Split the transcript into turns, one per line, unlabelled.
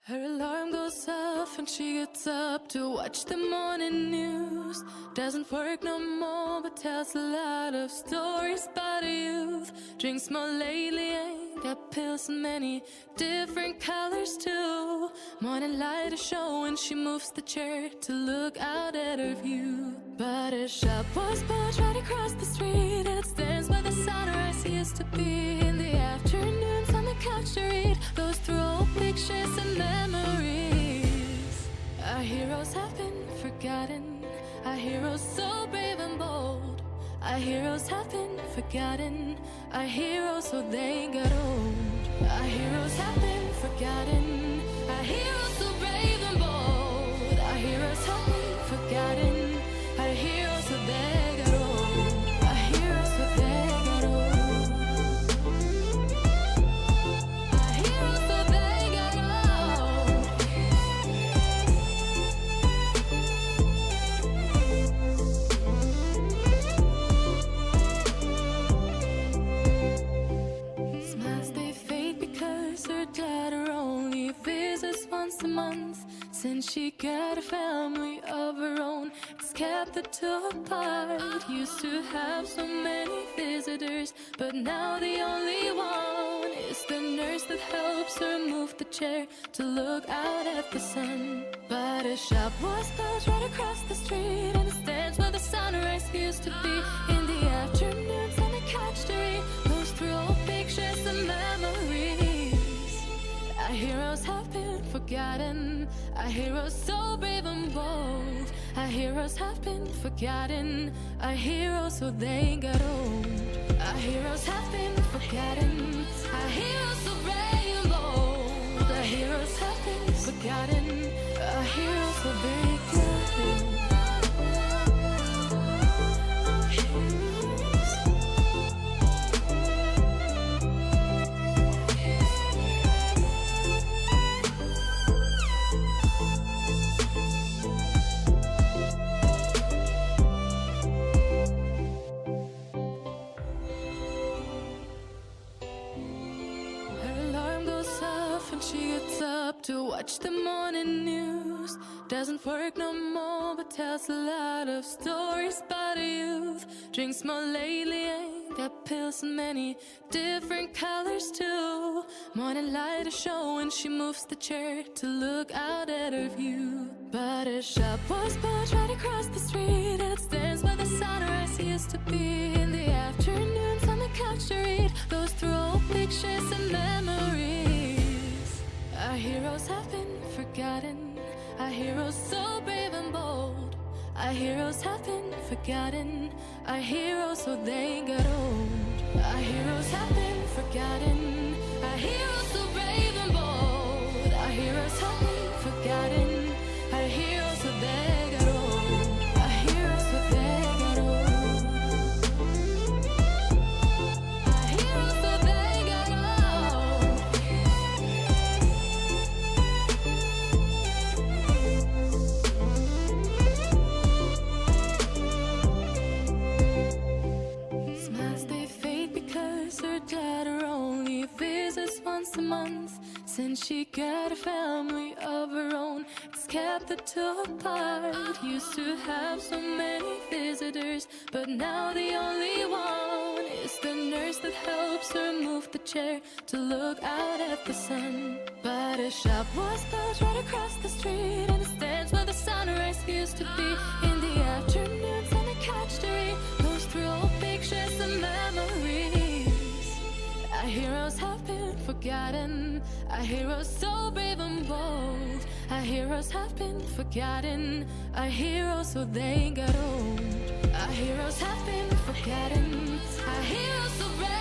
Her alarm goes off and she gets up to watch the morning news. Doesn't work no more but tells a lot of stories about her youth. Drinks more lately, ain't got pills in many different colors too. Morning light is showing, she moves the chair to look out at her view. But her shop was built right across the street, and it stands where the sunrise used to be. In the afternoons on the couch to read, goes through old pictures and memories. Our heroes have been forgotten, our heroes so brave and bold. Our heroes have been forgotten, our heroes so they got old. Our heroes have been forgotten, our heroes so brave and bold. Our heroes have been forgotten, our heroes so they got old. Our heroes so they got old. Our heroes so they got old. Smiles they fade because her daughter only visits once a month. Since she got a family of her own, it's kept the two apart. Used to have so many visitors, but now the only one is the nurse that helps her move the chair to look out at the sun. But her shop was built right across the street, and it stands where the sunrise used to be. In the afternoons on the couch to read, goes through old pictures and memories. Our heroes have been forgotten, our heroes so brave and bold. Our heroes have been forgotten, our heroes so they got old. Our heroes have been forgotten, our heroes so brave and bold. Our heroes have been forgotten, our heroes so they got old. She gets up to watch the morning news. Doesn't work no more but tells a lot of stories about her youth. Drinks more lately, ain't got pills in many different colors too. Morning light is showing, she moves the chair to look out at her view. But her shop was built right across the street, and it stands where the sunrise used to be. In the afternoons on the couch to read, goes through old pictures and memories. Our heroes have been forgotten, our heroes so brave and bold. Our heroes have been forgotten, our heroes so they got old. Our heroes have been forgotten, our heroes so brave and bold. Our heroes have been forgotten, our heroes so they got old. Our heroes so they got old. Our heroes so they got old. Smiles they fade because her daughter only visits once a month. Since she got a family of her own, it's kept the two apart. Used to have so many visitors, but now the only one is the nurse that helps her move the chair to look out at the sun. But her shop was built right across the street, and it stands where the sunrise used to be. In the afternoons on the couch to read, goes through old pictures and memories. Our heroes have been forgotten, our heroes so brave and bold. Our heroes have been forgotten, our heroes so they got old. Our heroes have been forgotten, our heroes so brave